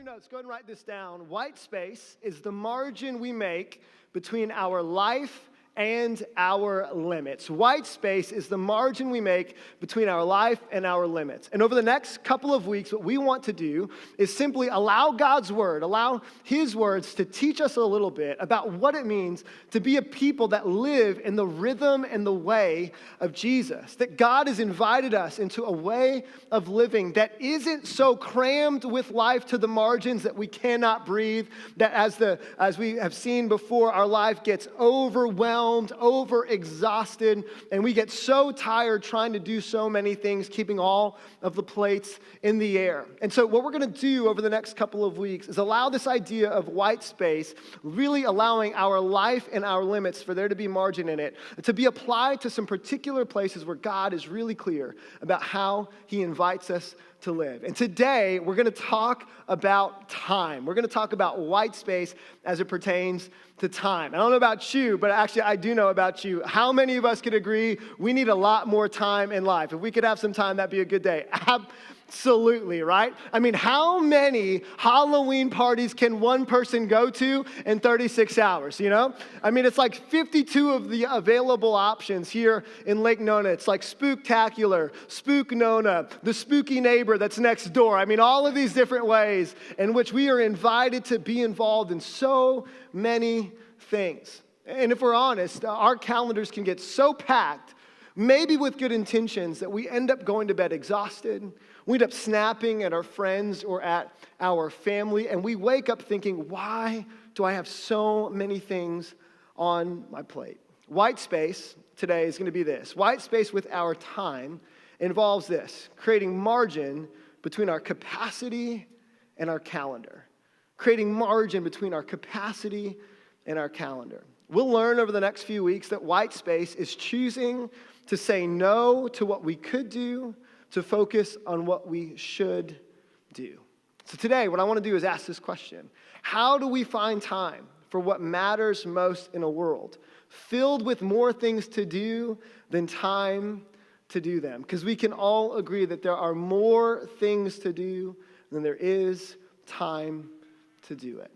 Notes, go ahead and write this down. White space is the margin we make between our life and our limits. White space is the margin we make between our life and our limits. And over the next couple of weeks, what we want to do is simply allow God's word, allow his words to teach us a little bit about what it means to be a people that live in the rhythm and the way of Jesus. That God has invited us into a way of living that isn't so crammed with life to the margins that we cannot breathe, that as we have seen before, our life gets overwhelmed, over-exhausted, and we get so tired trying to do so many things, keeping all of the plates in the air. And so what we're going to do over the next couple of weeks is allow this idea of white space, really allowing our life and our limits for there to be margin in it, to be applied to some particular places where God is really clear about how he invites us to live. And today, we're going to talk about time. We're going to talk about white space as it pertains to time. I don't know about you, but actually I do know about you. How many of us could agree we need a lot more time in life? If we could have some time, that'd be a good day. Absolutely, right? I mean, how many Halloween parties can one person go to in 36 hours, you know? I mean, it's like 52 of the available options here in Lake Nona. It's like Spooktacular, Spook Nona, the spooky neighbor that's next door. I mean, all of these different ways in which we are invited to be involved in so many things. And if we're honest, our calendars can get so packed, maybe with good intentions, that we end up going to bed exhausted. We end up snapping at our friends or at our family, and we wake up thinking, why do I have so many things on my plate? White space today is going to be this. White space with our time involves this: creating margin between our capacity and our calendar. Creating margin between our capacity and our calendar. We'll learn over the next few weeks that white space is choosing to say no to what we could do to focus on what we should do. So today, what I want to do is ask this question: how do we find time for what matters most in a world filled with more things to do than time to do them? Because we can all agree that there are more things to do than there is time to do it.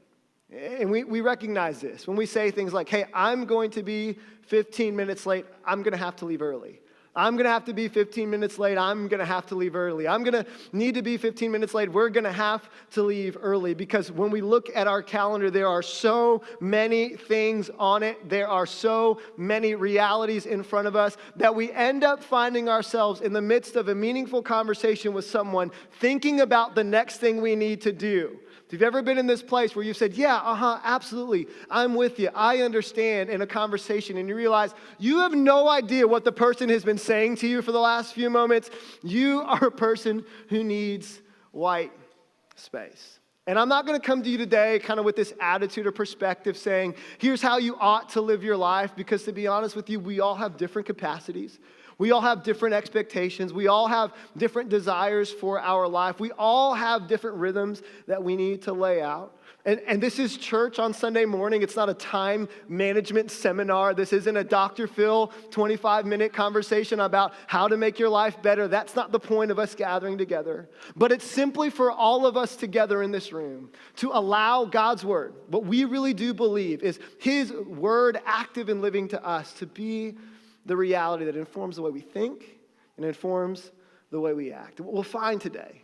And we recognize this. When we say things like, hey, I'm going to be 15 minutes late, I'm going to have to leave early. I'm going to have to be 15 minutes late, I'm going to have to leave early. I'm going to need to be 15 minutes late, we're going to have to leave early. Because when we look at our calendar, there are so many things on it. There are so many realities in front of us that we end up finding ourselves in the midst of a meaningful conversation with someone thinking about the next thing we need to do. If you've ever been in this place where you've said, yeah, absolutely, I'm with you, I understand, in a conversation, and you realize you have no idea what the person has been saying to you for the last few moments, you are a person who needs white space. And I'm not going to come to you today kind of with this attitude or perspective saying, here's how you ought to live your life, because to be honest with you, we all have different capacities. We all have different expectations. We all have different desires for our life. We all have different rhythms that we need to lay out. And this is church on Sunday morning. It's not a time management seminar. This isn't a Dr. Phil 25-minute conversation about how to make your life better. That's not the point of us gathering together. But it's simply for all of us together in this room to allow God's word, what we really do believe is his word active and living to us, to be the reality that informs the way we think and informs the way we act. What we'll find today,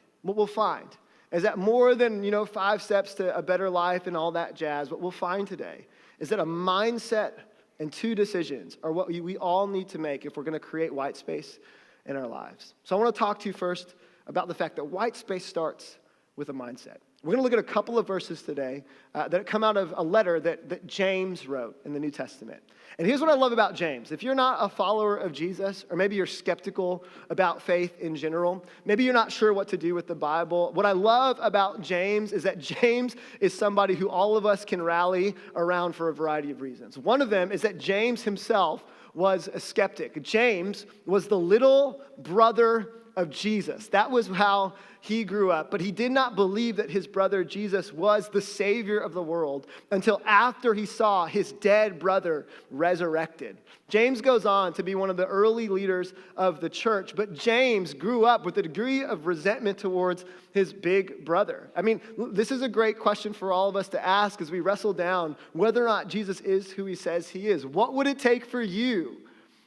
is that more than, 5 steps to a better life and all that jazz, what we'll find today is that a mindset and 2 decisions are what we all need to make if we're going to create white space in our lives. So I want to talk to you first about the fact that white space starts with a mindset. We're going to look at a couple of verses today that come out of a letter that James wrote in the New Testament. And here's what I love about James. If you're not a follower of Jesus, or maybe you're skeptical about faith in general, maybe you're not sure what to do with the Bible, what I love about James is that James is somebody who all of us can rally around for a variety of reasons. One of them is that James himself was a skeptic. James was the little brother of Jesus. That was how he grew up, but he did not believe that his brother Jesus was the Savior of the world until after he saw his dead brother resurrected. James goes on to be one of the early leaders of the church, but James grew up with a degree of resentment towards his big brother. I mean, this is a great question for all of us to ask as we wrestle down whether or not Jesus is who he says he is. What would it take for you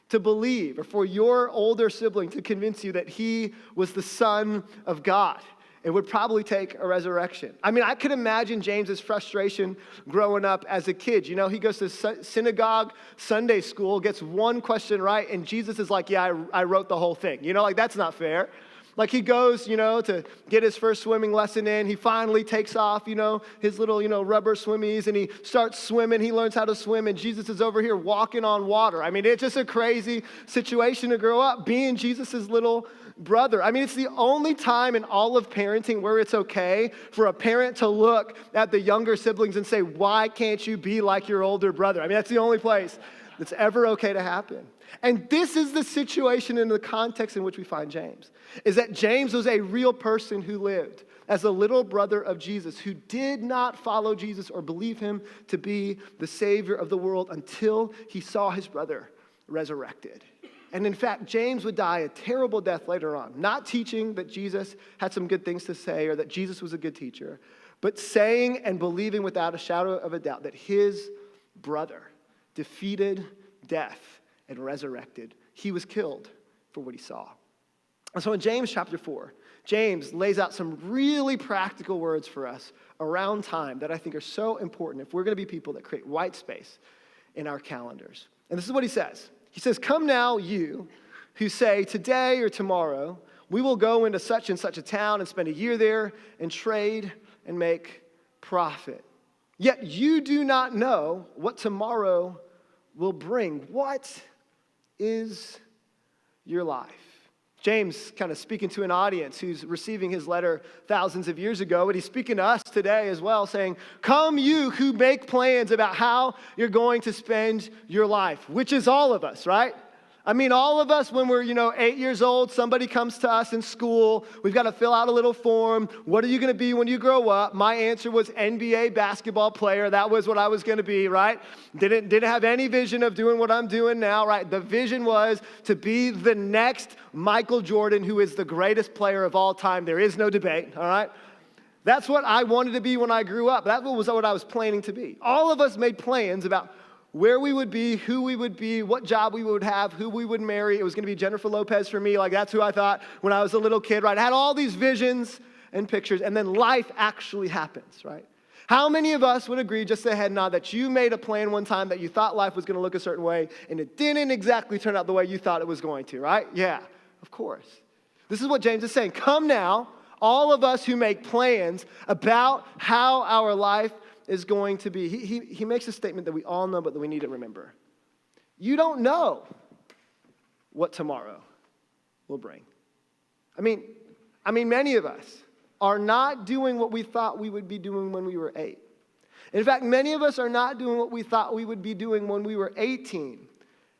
to believe, or for your older sibling to convince you that he was the Son of God? It would probably take a resurrection. I mean, I could imagine James's frustration growing up as a kid. You know, he goes to synagogue, Sunday school, gets one question right, and Jesus is like, yeah, I wrote the whole thing. You know, like, that's not fair. Like, he goes, you know, to get his first swimming lesson in. He finally takes off, you know, his little, you know, rubber swimmies, and he starts swimming. He learns how to swim, and Jesus is over here walking on water. I mean, it's just a crazy situation to grow up being Jesus's little brother. I mean, it's the only time in all of parenting where it's okay for a parent to look at the younger siblings and say, why can't you be like your older brother? I mean, that's the only place that's ever okay to happen. And this is the situation in the context in which we find James, is that James was a real person who lived as a little brother of Jesus, who did not follow Jesus or believe him to be the Savior of the world until he saw his brother resurrected. And in fact, James would die a terrible death later on, not teaching that Jesus had some good things to say or that Jesus was a good teacher, but saying and believing without a shadow of a doubt that his brother defeated death and resurrected. He was killed for what he saw. And so in James chapter 4, James lays out some really practical words for us around time that I think are so important if we're going to be people that create white space in our calendars. And this is what he says. He says, "Come now, you who say, today or tomorrow, we will go into such and such a town and spend a year there and trade and make profit. Yet you do not know what tomorrow will bring." What is your life? James kind of speaking to an audience who's receiving his letter thousands of years ago, but he's speaking to us today as well, saying, come you who make plans about how you're going to spend your life, which is all of us, right? I mean, all of us, when we're, 8 years old, somebody comes to us in school. We've got to fill out a little form. What are you going to be when you grow up? My answer was NBA basketball player. That was what I was going to be, right? Didn't have any vision of doing what I'm doing now, right? The vision was to be the next Michael Jordan, who is the greatest player of all time. There is no debate, all right? That's what I wanted to be when I grew up. That was what I was planning to be. All of us made plans about where we would be, who we would be, what job we would have, who we would marry. It was going to be Jennifer Lopez for me. Like, that's who I thought when I was a little kid, right? I had all these visions and pictures, and then life actually happens, right? How many of us would agree, just a head nod, that you made a plan one time that you thought life was going to look a certain way, and it didn't exactly turn out the way you thought it was going to, right? Yeah, of course. This is what James is saying. Come now, all of us who make plans about how our life is going to be. He makes a statement that we all know, but that we need to remember. You don't know what tomorrow will bring. I mean, many of us are not doing what we thought we would be doing when we were 8. In fact, many of us are not doing what we thought we would be doing when we were 18.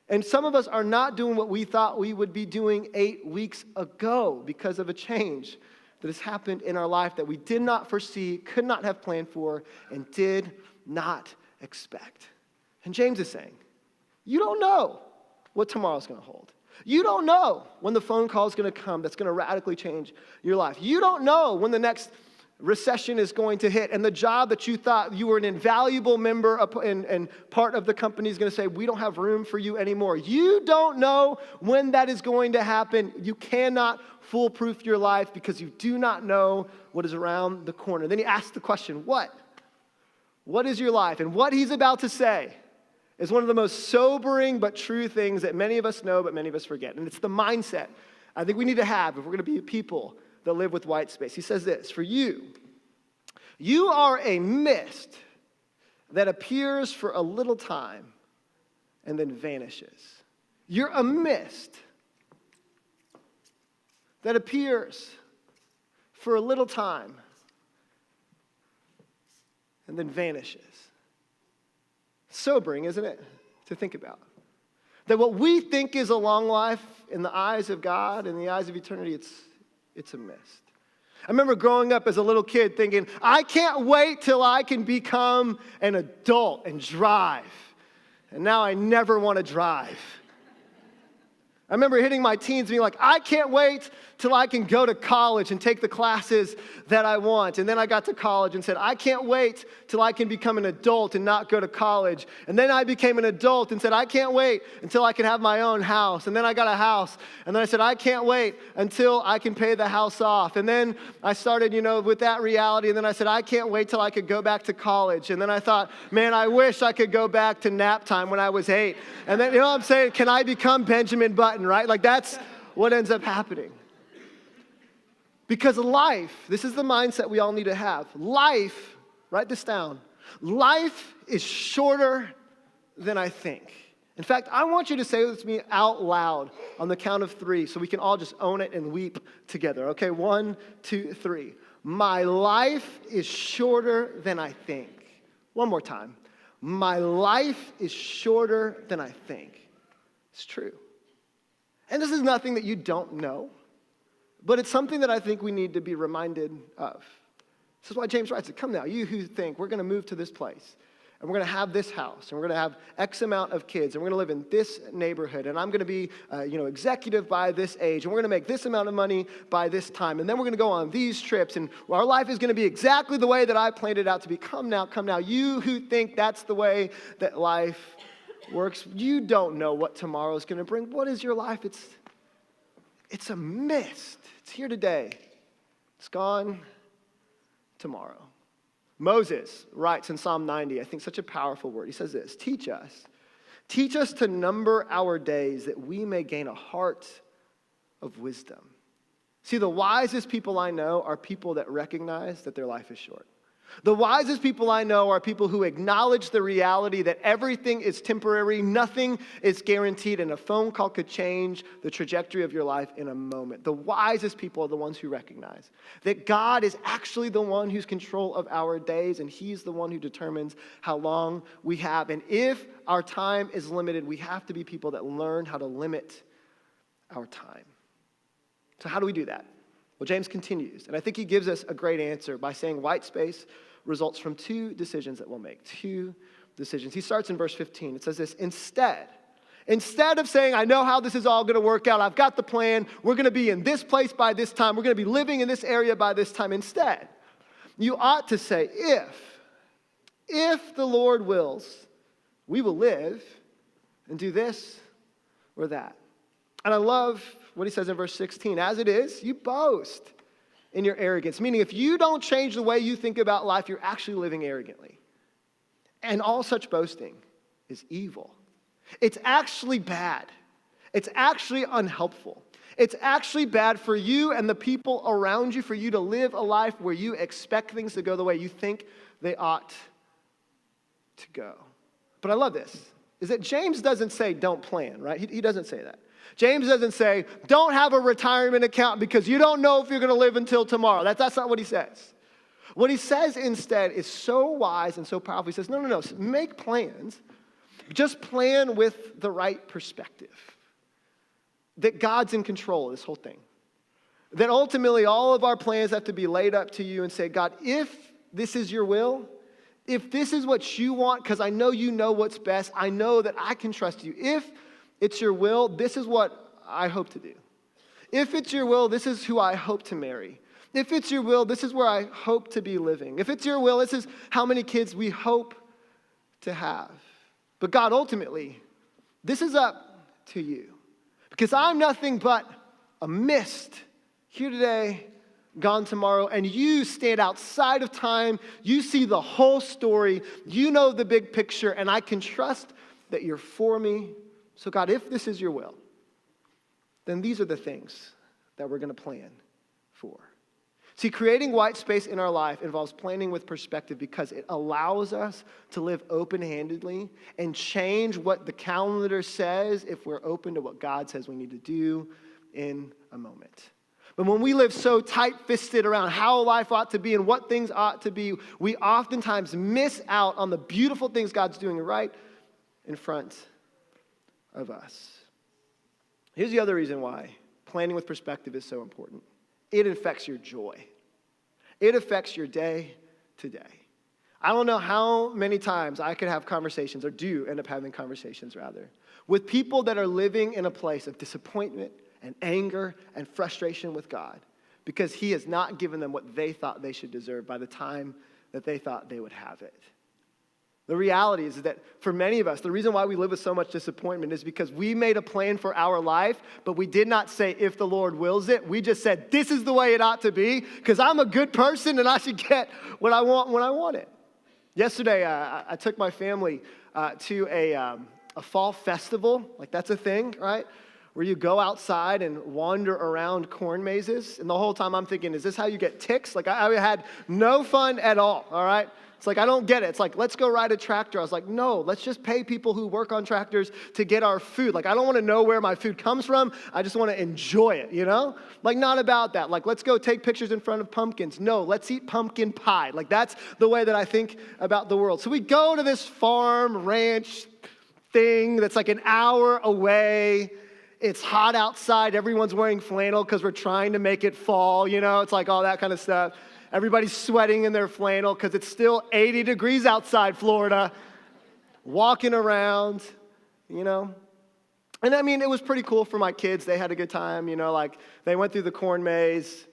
And some of us are not doing what we thought we would be doing 8 weeks ago because of a change that has happened in our life that we did not foresee, could not have planned for, and did not expect. And James is saying, you don't know what tomorrow's going to hold. You don't know when the phone call is going to come that's going to radically change your life. You don't know when the next recession is going to hit and the job that you thought you were an invaluable member of, and part of the company is going to say, we don't have room for you anymore. You don't know when that is going to happen. You cannot foolproof your life because you do not know what is around the corner. Then he asks the question, what? What is your life? And what he's about to say is one of the most sobering but true things that many of us know but many of us forget. And it's the mindset I think we need to have if we're going to be people that live with white space. He says this, for you You are a mist that appears for a little time and then vanishes. You're a mist that appears for a little time and then vanishes. Sobering, isn't it, to think about? That what we think is a long life in the eyes of God, in the eyes of eternity, it's a mist. I remember growing up as a little kid thinking, I can't wait till I can become an adult and drive. And now I never want to drive. I remember hitting my teens being like, I can't wait till I can go to college and take the classes that I want. And then I got to college and said, I can't wait till I can become an adult and not go to college. And then I became an adult and said, I can't wait until I can have my own house. And then I got a house. And then I said, I can't wait until I can pay the house off. And then I started, with that reality. And then I said, I can't wait till I could go back to college. And then I thought, man, I wish I could go back to nap time when I was 8. And then, what I'm saying? Can I become Benjamin Button, right? Like that's what ends up happening. Because life, this is the mindset we all need to have. Life, write this down, life is shorter than I think. In fact, I want you to say this to me out loud on the count of 3 so we can all just own it and weep together. Okay, 1, 2, 3. My life is shorter than I think. One more time. My life is shorter than I think. It's true. And this is nothing that you don't know. But it's something that I think we need to be reminded of. This is why James writes it. Come now, you who think we're going to move to this place, and we're going to have this house, and we're going to have X amount of kids, and we're going to live in this neighborhood, and I'm going to be, executive by this age, and we're going to make this amount of money by this time, and then we're going to go on these trips, and our life is going to be exactly the way that I planned it out to be. Come now, you who think that's the way that life works. You don't know what tomorrow is going to bring. What is your life? It's a mist. It's here today. It's gone tomorrow. Moses writes in Psalm 90, I think such a powerful word. He says this, teach us to number our days that we may gain a heart of wisdom. See, the wisest people I know are people that recognize that their life is short. The wisest people I know are people who acknowledge the reality that everything is temporary, nothing is guaranteed, and a phone call could change the trajectory of your life in a moment. The wisest people are the ones who recognize that God is actually the one who's control of our days, and He's the one who determines how long we have. And if our time is limited, we have to be people that learn how to limit our time. So how do we do that? Well, James continues, and I think he gives us a great answer by saying white space results from 2 decisions that we'll make. 2 decisions. He starts in verse 15. It says this, instead of saying, I know how this is all going to work out, I've got the plan, we're going to be in this place by this time, we're going to be living in this area by this time. Instead, you ought to say, if the Lord wills, we will live and do this or that. And I love what he says in verse 16. As it is, you boast in your arrogance. Meaning if you don't change the way you think about life, you're actually living arrogantly. And all such boasting is evil. It's actually bad. It's actually unhelpful. It's actually bad for you and the people around you, for you to live a life where you expect things to go the way you think they ought to go. But I love this, is that James doesn't say don't plan, right? He doesn't say that. James doesn't say, don't have a retirement account because you don't know if you're going to live until tomorrow. That's not what he says. What he says instead is so wise and so powerful. He says, no, make plans. Just plan with the right perspective. That God's in control of this whole thing. That ultimately all of our plans have to be laid up to you and say, God, if this is your will, if this is what you want, because I know you know what's best, I know that I can trust you. If it's your will, this is what I hope to do. If it's your will, this is who I hope to marry. If it's your will, this is where I hope to be living. If it's your will, this is how many kids we hope to have. But God, ultimately, this is up to you. Because I'm nothing but a mist here today, gone tomorrow, and you stand outside of time. You see the whole story. You know the big picture, and I can trust that you're for me. So God, if this is your will, then these are the things that we're going to plan for. See, creating white space in our life involves planning with perspective because it allows us to live open-handedly and change what the calendar says if we're open to what God says we need to do in a moment. But when we live so tight-fisted around how life ought to be and what things ought to be, we oftentimes miss out on the beautiful things God's doing right in front of us. Here's the other reason why planning with perspective is so important. It affects your joy. It affects your day to day. I don't know how many times I could have conversations, or do end up having conversations rather, with people that are living in a place of disappointment and anger and frustration with God because he has not given them what they thought they should deserve by the time that they thought they would have it. The reality is that for many of us, the reason why we live with so much disappointment is because we made a plan for our life, but we did not say, if the Lord wills it. We just said, this is the way it ought to be because I'm a good person and I should get what I want when I want it. Yesterday, I took my family to a fall festival. Like, that's a thing, right? Where you go outside and wander around corn mazes. And the whole time I'm thinking, is this how you get ticks? Like, I had no fun at all right? It's like, I don't get it. It's like, let's go ride a tractor. I was like, no, let's just pay people who work on tractors to get our food. Like, I don't want to know where my food comes from. I just want to enjoy it, you know? Like, not about that. Like, let's go take pictures in front of pumpkins. No, let's eat pumpkin pie. Like, that's the way that I think about the world. So we go to this farm ranch thing that's like an hour away. It's hot outside. Everyone's wearing flannel because we're trying to make it fall, you know? It's like all that kind of stuff. Everybody's sweating in their flannel because it's still 80 degrees outside Florida. Walking around, you know. And I mean, it was pretty cool for my kids. They had a good time, you know, like they went through the corn maze.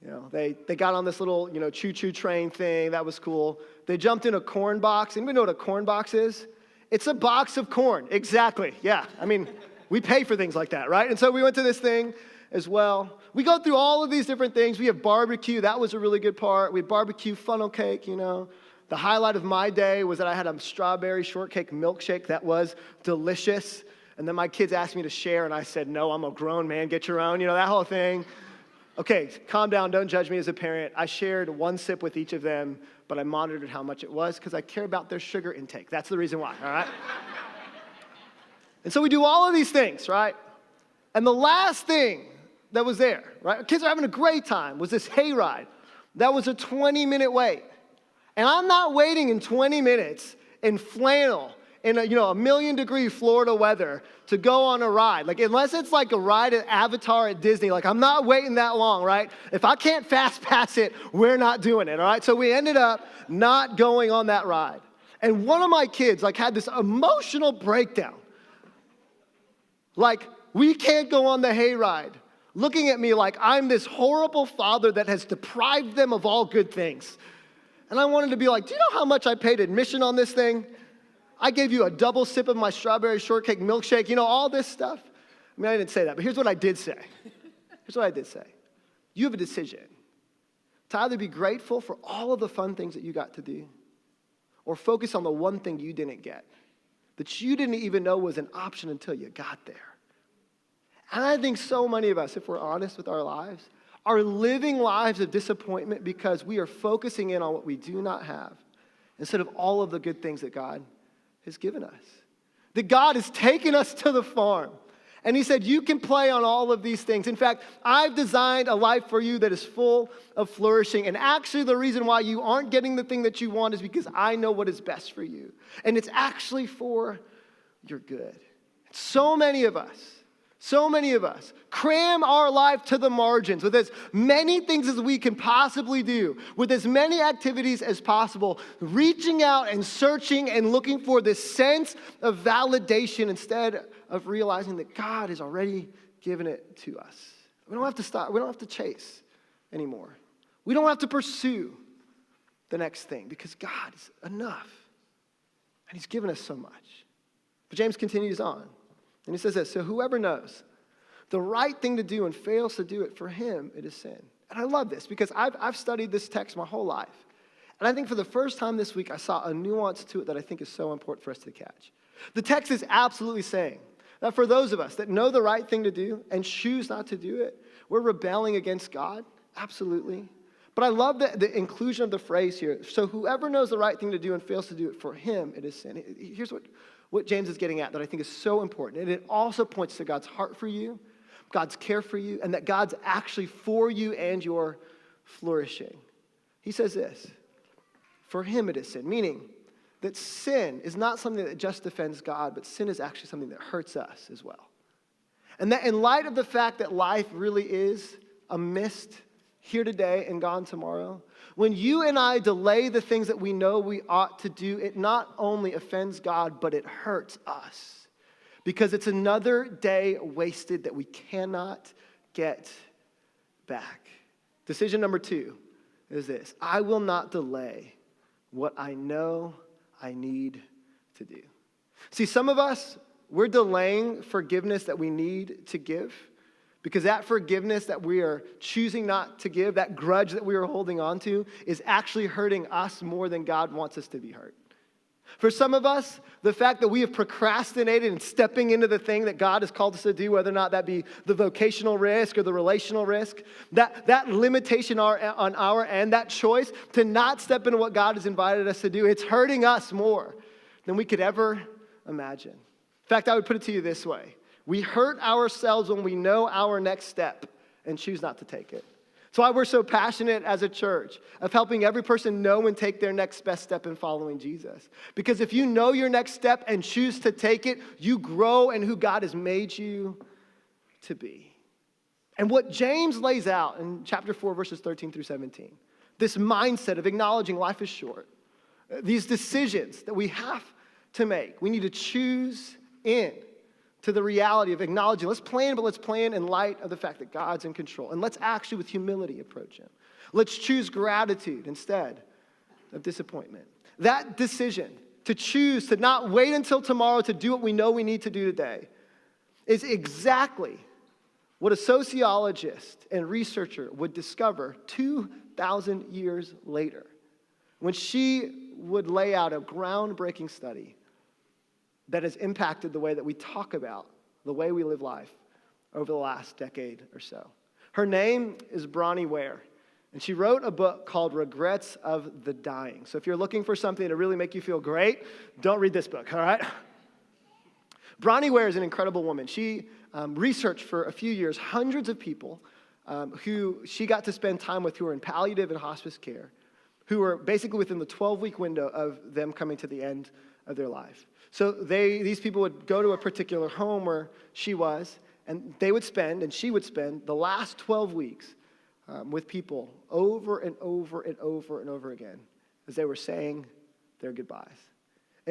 You know, they got on this little, you know, choo-choo train thing. That was cool. They jumped in a corn box. Anybody know what a corn box is? It's a box of corn. Exactly. Yeah. I mean, we pay for things like that, right? And so we went to this thing as well. We go through all of these different things. We have barbecue. That was a really good part. We had barbecue funnel cake, you know. The highlight of my day was that I had a strawberry shortcake milkshake that was delicious. And then my kids asked me to share, and I said, no, I'm a grown man. Get your own, you know, that whole thing. Okay, calm down. Don't judge me as a parent. I shared one sip with each of them, but I monitored how much it was because I care about their sugar intake. That's the reason why, all right? And so we do all of these things, right? And the last thing that was there, right? Kids are having a great time, was this hayride. That was a 20-minute wait. And I'm not waiting in 20 minutes in flannel in a 1,000,000-degree Florida weather to go on a ride. Like, unless it's like a ride at Avatar at Disney, like, I'm not waiting that long, right? If I can't fast pass it, we're not doing it, all right? So we ended up not going on that ride. And one of my kids, like, had this emotional breakdown. Like, we can't go on the hayride. Looking at me like I'm this horrible father that has deprived them of all good things. And I wanted to be like, do you know how much I paid admission on this thing? I gave you a double sip of my strawberry shortcake milkshake, you know, all this stuff. I mean, I didn't say that, but here's what I did say. Here's what I did say. You have a decision to either be grateful for all of the fun things that you got to do or focus on the one thing you didn't get, that you didn't even know was an option until you got there. And I think so many of us, if we're honest with our lives, are living lives of disappointment because we are focusing in on what we do not have instead of all of the good things that God has given us. That God has taken us to the farm. And he said, you can play on all of these things. In fact, I've designed a life for you that is full of flourishing. And actually, the reason why you aren't getting the thing that you want is because I know what is best for you. And it's actually for your good. So many of us cram our life to the margins with as many things as we can possibly do, with as many activities as possible, reaching out and searching and looking for this sense of validation instead of realizing that God has already given it to us. We don't have to stop. We don't have to chase anymore. We don't have to pursue the next thing because God is enough. And he's given us so much. But James continues on. And he says this, so whoever knows the right thing to do and fails to do it, for him it is sin. And I love this because I've studied this text my whole life. And I think for the first time this week, I saw a nuance to it that I think is so important for us to catch. The text is absolutely saying that for those of us that know the right thing to do and choose not to do it, we're rebelling against God, absolutely. But I love the inclusion of the phrase here. So whoever knows the right thing to do and fails to do it, for him it is sin. Here's what James is getting at that I think is so important. And it also points to God's heart for you, God's care for you, and that God's actually for you and your flourishing. He says this, for him it is sin, meaning that sin is not something that just offends God, but sin is actually something that hurts us as well. And that in light of the fact that life really is a mist, here today and gone tomorrow, when you and I delay the things that we know we ought to do, it not only offends God, but it hurts us. Because it's another day wasted that we cannot get back. Decision number 2 is this: I will not delay what I know I need to do. See, some of us, we're delaying forgiveness that we need to give. Because that forgiveness that we are choosing not to give, that grudge that we are holding on to, is actually hurting us more than God wants us to be hurt. For some of us, the fact that we have procrastinated and stepping into the thing that God has called us to do, whether or not that be the vocational risk or the relational risk, that limitation on our end, that choice to not step into what God has invited us to do, it's hurting us more than we could ever imagine. In fact, I would put it to you this way. We hurt ourselves when we know our next step and choose not to take it. That's why we're so passionate as a church of helping every person know and take their next best step in following Jesus. Because if you know your next step and choose to take it, you grow in who God has made you to be. And what James lays out in chapter 4, verses 13 through 17, this mindset of acknowledging life is short, these decisions that we have to make, we need to choose in to the reality of acknowledging, let's plan, but let's plan in light of the fact that God's in control. And let's actually, with humility, approach him. Let's choose gratitude instead of disappointment. That decision to choose to not wait until tomorrow to do what we know we need to do today is exactly what a sociologist and researcher would discover 2,000 years later when she would lay out a groundbreaking study that has impacted the way that we talk about the way we live life over the last decade or so. Her name is Bronnie Ware, and she wrote a book called Regrets of the Dying. So if you're looking for something to really make you feel great, don't read this book, all right? Bronnie Ware is an incredible woman. She researched for a few years hundreds of people who she got to spend time with who were in palliative and hospice care, who were basically within the 12-week window of them coming to the end of their life. So these people would go to a particular home where she was, and they would spend, and she would spend, the last 12 weeks with people over and over and over and over again as they were saying their goodbyes.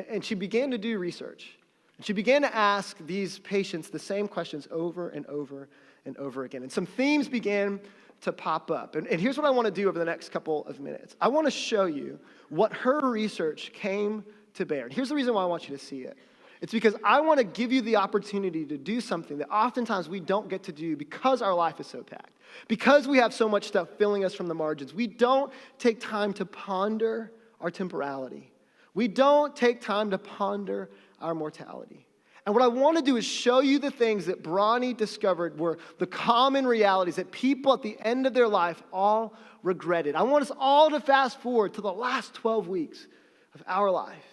And she began to do research. And she began to ask these patients the same questions over and over and over again. And some themes began to pop up. And here's what I want to do over the next couple of minutes. I want to show you what her research came to bear. And here's the reason why I want you to see it. It's because I want to give you the opportunity to do something that oftentimes we don't get to do because our life is so packed. Because we have so much stuff filling us from the margins. We don't take time to ponder our temporality. We don't take time to ponder our mortality. And what I want to do is show you the things that Bronnie discovered were the common realities that people at the end of their life all regretted. I want us all to fast forward to the last 12 weeks of our life.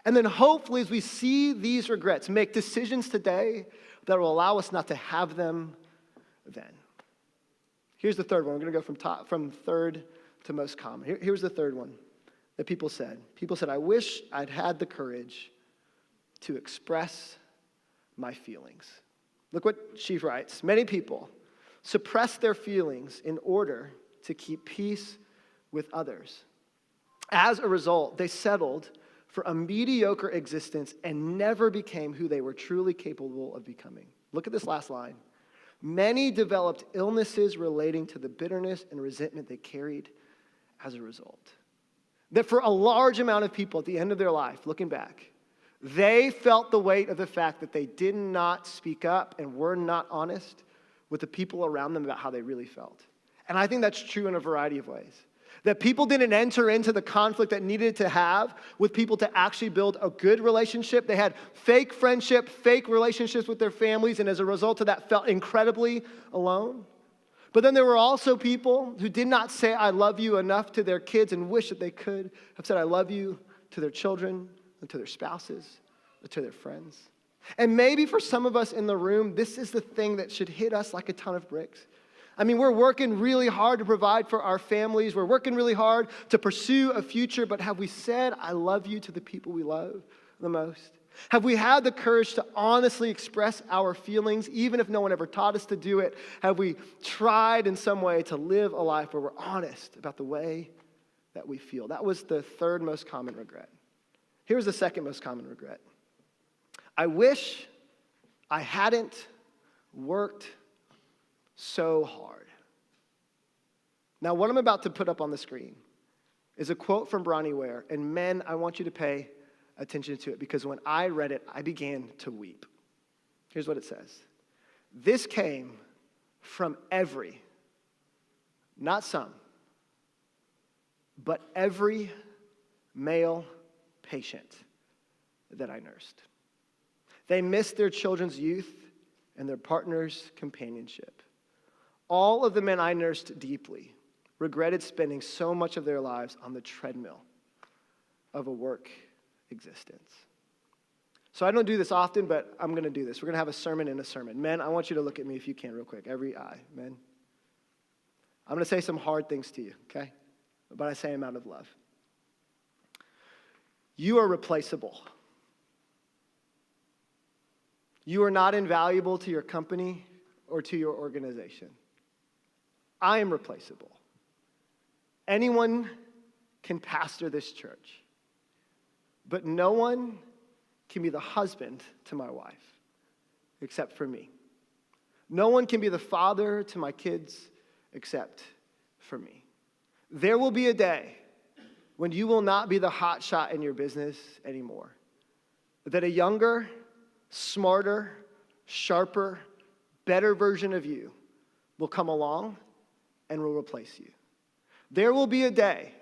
And then hopefully as we see these regrets, make decisions today that will allow us not to have them then. Here's the third one. We're going to go from third to most common. Here's the third one that people said. People said, I wish I'd had the courage to express my feelings. Look what she writes. Many people suppress their feelings in order to keep peace with others. As a result, they settled for a mediocre existence and never became who they were truly capable of becoming. Look at this last line. Many developed illnesses relating to the bitterness and resentment they carried as a result. That for a large amount of people at the end of their life, looking back, they felt the weight of the fact that they did not speak up and were not honest with the people around them about how they really felt. And I think that's true in a variety of ways. That people didn't enter into the conflict that needed to have with people to actually build a good relationship. They had fake friendship, fake relationships with their families, and as a result of that, felt incredibly alone. But then there were also people who did not say I love you enough to their kids and wish that they could have said I love you to their children and to their spouses or to their friends. And maybe for some of us in the room, this is the thing that should hit us like a ton of bricks. I mean, we're working really hard to provide for our families. We're working really hard to pursue a future, but have we said I love you to the people we love the most? Have we had the courage to honestly express our feelings, even if no one ever taught us to do it? Have we tried in some way to live a life where we're honest about the way that we feel? That was the third most common regret. Here's the second most common regret. I wish I hadn't worked so hard. Now, what I'm about to put up on the screen is a quote from Bronnie Ware, and men, I want you to pay attention to it, because when I read it, I began to weep. Here's what it says. This came from every, not some, but every male patient that I nursed. They missed their children's youth and their partner's companionship. All of the men I nursed deeply regretted spending so much of their lives on the treadmill of a work existence. So I don't do this often, but I'm going to do this. We're going to have a sermon in a sermon. Men, I want you to look at me if you can real quick. Every eye, men. I'm going to say some hard things to you, okay? But I say them out of love. You are replaceable. You are not invaluable to your company or to your organization. I am replaceable. Anyone can pastor this church. But no one can be the husband to my wife except for me. No one can be the father to my kids except for me. There will be a day when you will not be the hot shot in your business anymore. That a younger, smarter, sharper, better version of you will come along and will replace you. There will be a day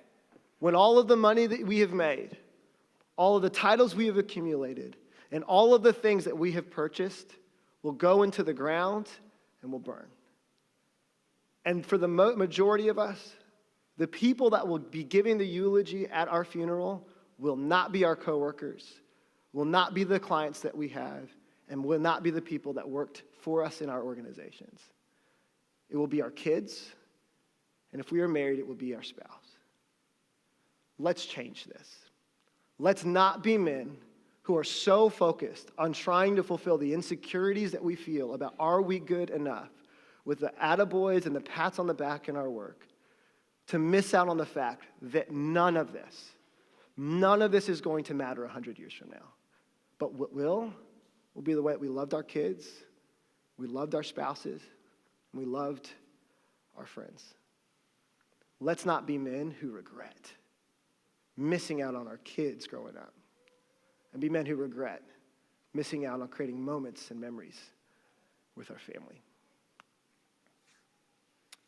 when all of the money that we have made, all of the titles we have accumulated, and all of the things that we have purchased will go into the ground and will burn. And for the majority of us, the people that will be giving the eulogy at our funeral will not be our coworkers, will not be the clients that we have, and will not be the people that worked for us in our organizations. It will be our kids, and if we are married, it will be our spouse. Let's change this. Let's not be men who are so focused on trying to fulfill the insecurities that we feel about are we good enough with the attaboys and the pats on the back in our work to miss out on the fact that none of this is going to matter 100 years from now. But what will be the way that we loved our kids, we loved our spouses, and we loved our friends. Let's not be men who regret missing out on our kids growing up, and be men who regret missing out on creating moments and memories with our family.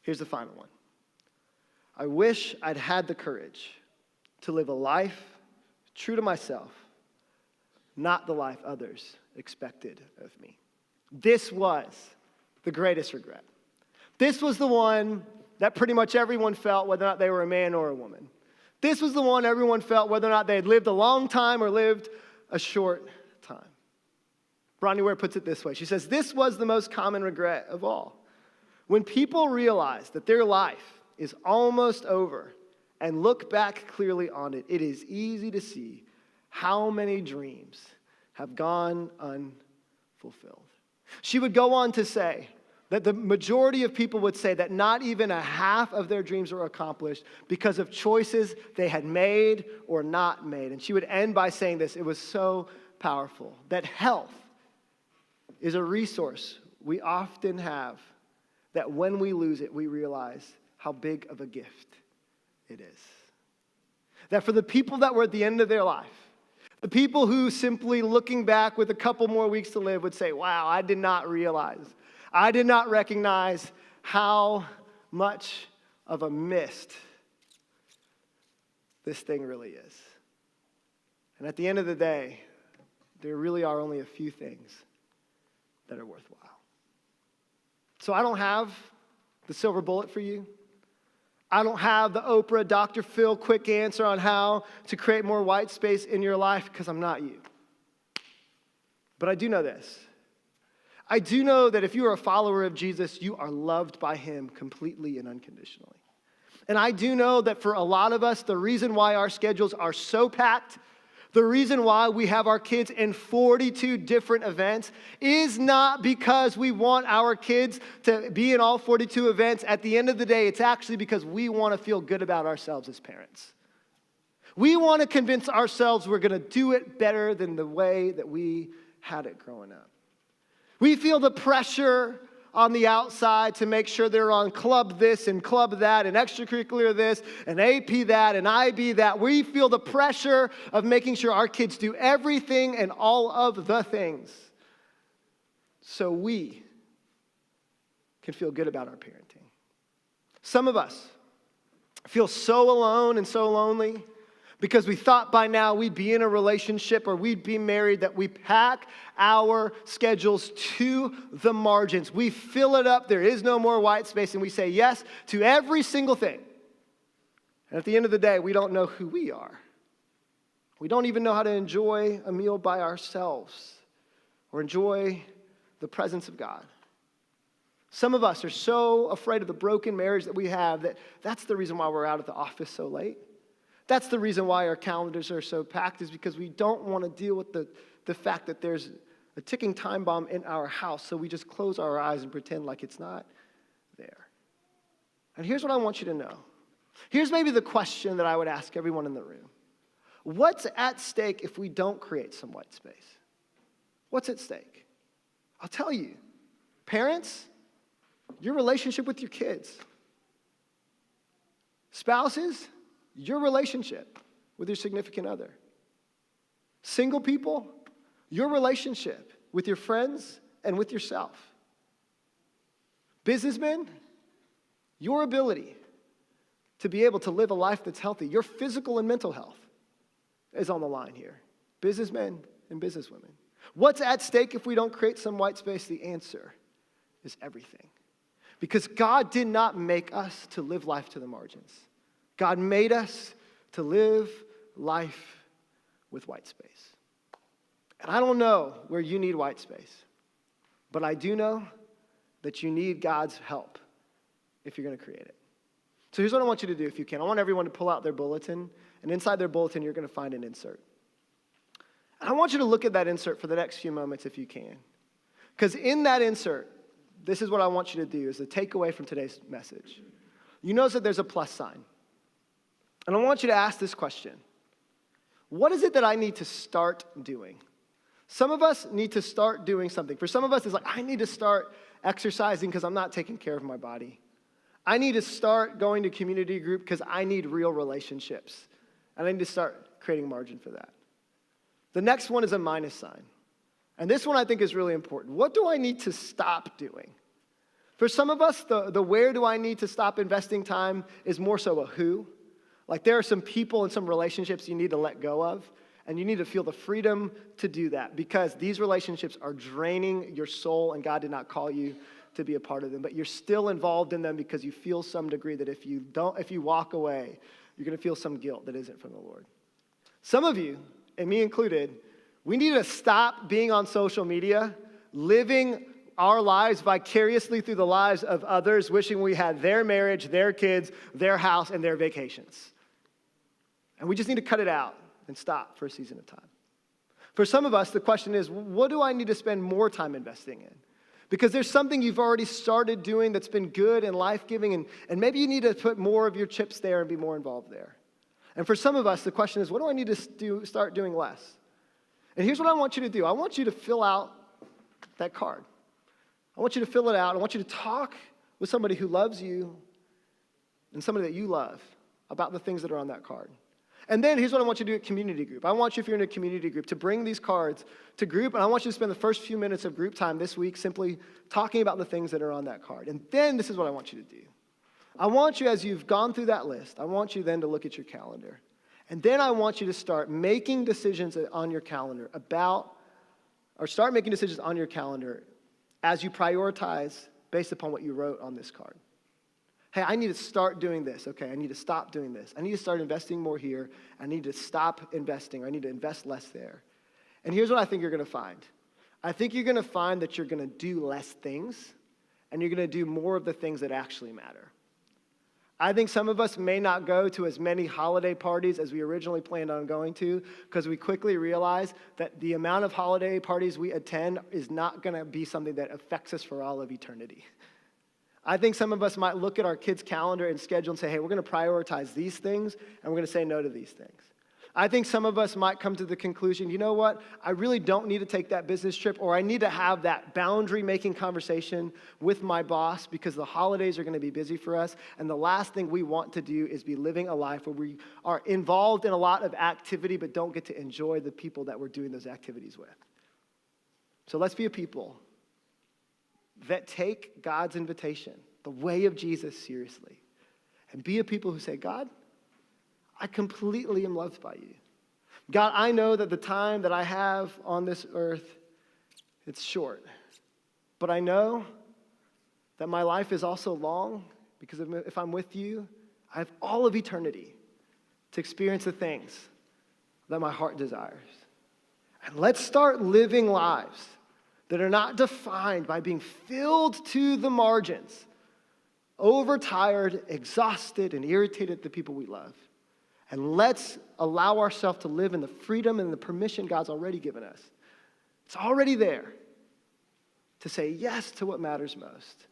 Here's the final one. I wish I'd had the courage to live a life true to myself, not the life others expected of me. This was the greatest regret. This was the one that pretty much everyone felt, whether or not they were a man or a woman. This was the one everyone felt, whether or not they had lived a long time or lived a short time. Bronnie Ware puts it this way. She says, this was the most common regret of all. When people realize that their life is almost over and look back clearly on it, it is easy to see how many dreams have gone unfulfilled. She would go on to say that the majority of people would say that not even a half of their dreams were accomplished because of choices they had made or not made. And she would end by saying this, it was so powerful, that health is a resource we often have that when we lose it, we realize how big of a gift it is. That for the people that were at the end of their life, the people who simply looking back with a couple more weeks to live would say, wow, I did not realize, I did not recognize how much of a mist this thing really is. And at the end of the day, there really are only a few things that are worthwhile. So I don't have the silver bullet for you. I don't have the Oprah, Dr. Phil quick answer on how to create more white space in your life because I'm not you. But I do know this. I do know that if you are a follower of Jesus, you are loved by him completely and unconditionally. And I do know that for a lot of us, the reason why our schedules are so packed, the reason why we have our kids in 42 different events is not because we want our kids to be in all 42 events. At the end of the day, it's actually because we want to feel good about ourselves as parents. We want to convince ourselves we're going to do it better than the way that we had it growing up. We feel the pressure on the outside to make sure they're on club this and club that and extracurricular this and AP that and IB that. We feel the pressure of making sure our kids do everything and all of the things so we can feel good about our parenting. Some of us feel so alone and so lonely because we thought by now we'd be in a relationship or we'd be married, that we pack our schedules to the margins. We fill it up. There is no more white space, and we say yes to every single thing. And at the end of the day, we don't know who we are. We don't even know how to enjoy a meal by ourselves or enjoy the presence of God. Some of us are so afraid of the broken marriage that we have that's the reason why we're out at the office so late. That's the reason why our calendars are so packed, is because we don't want to deal with the fact that there's a ticking time bomb in our house, so we just close our eyes and pretend like it's not there. And here's what I want you to know. Here's maybe the question that I would ask everyone in the room. What's at stake if we don't create some white space? What's at stake? I'll tell you. Parents, your relationship with your kids. Spouses, your relationship with your significant other. Single people, your relationship with your friends and with yourself. Businessmen, your ability to be able to live a life that's healthy. Your physical and mental health is on the line here. Businessmen and businesswomen. What's at stake if we don't create some white space? The answer is everything. Because God did not make us to live life to the margins. God made us to live life with white space. And I don't know where you need white space, but I do know that you need God's help if you're going to create it. So here's what I want you to do if you can. I want everyone to pull out their bulletin, and inside their bulletin, you're going to find an insert. And I want you to look at that insert for the next few moments if you can. Because in that insert, this is what I want you to do, is the takeaway from today's message. You notice that there's a plus sign. And I want you to ask this question. What is it that I need to start doing? Some of us need to start doing something. For some of us, it's like, I need to start exercising because I'm not taking care of my body. I need to start going to community group because I need real relationships. And I need to start creating margin for that. The next one is a minus sign. And this one I think is really important. What do I need to stop doing? For some of us, the where do I need to stop investing time is more so a who. Like there are some people and some relationships you need to let go of, and you need to feel the freedom to do that because these relationships are draining your soul, and God did not call you to be a part of them, but you're still involved in them because you feel some degree that if you walk away, you're going to feel some guilt that isn't from the Lord. Some of you, and me included, we need to stop being on social media, living our lives vicariously through the lives of others, wishing we had their marriage, their kids, their house, and their vacations. And we just need to cut it out and stop for a season of time. For some of us, the question is, what do I need to spend more time investing in? Because there's something you've already started doing that's been good and life-giving, and maybe you need to put more of your chips there and be more involved there. And for some of us, the question is, what do I need to start doing less? And here's what I want you to do. I want you to fill out that card. I want you to fill it out. I want you to talk with somebody who loves you and somebody that you love about the things that are on that card. And then here's what I want you to do at community group. I want you, if you're in a community group, to bring these cards to group, and I want you to spend the first few minutes of group time this week simply talking about the things that are on that card. And then this is what I want you to do. I want you, as you've gone through that list, I want you then to look at your calendar. And then I want you to start making decisions on your calendar start making decisions on your calendar as you prioritize based upon what you wrote on this card. Hey, I need to start doing this. Okay, I need to stop doing this. I need to start investing more here. I need to stop investing. I need to invest less there. And here's what I think you're going to find. I think you're going to find that you're going to do less things, and you're going to do more of the things that actually matter. I think some of us may not go to as many holiday parties as we originally planned on going to because we quickly realize that the amount of holiday parties we attend is not going to be something that affects us for all of eternity. I think some of us might look at our kids' calendar and schedule and say, hey, we're going to prioritize these things, and we're going to say no to these things. I think some of us might come to the conclusion, you know what, I really don't need to take that business trip, or I need to have that boundary-making conversation with my boss because the holidays are going to be busy for us, and the last thing we want to do is be living a life where we are involved in a lot of activity but don't get to enjoy the people that we're doing those activities with. So let's be a people that take God's invitation, the way of Jesus, seriously, and be a people who say, God, I completely am loved by you. God, I know that the time that I have on this earth, it's short. But I know that my life is also long because if I'm with you, I have all of eternity to experience the things that my heart desires. And let's start living lives that are not defined by being filled to the margins, overtired, exhausted, and irritated at the people we love. And let's allow ourselves to live in the freedom and the permission God's already given us. It's already there to say yes to what matters most,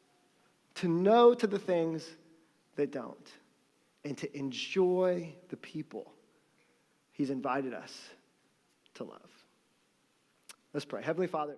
to no to the things that don't, and to enjoy the people He's invited us to love. Let's pray. Heavenly Father.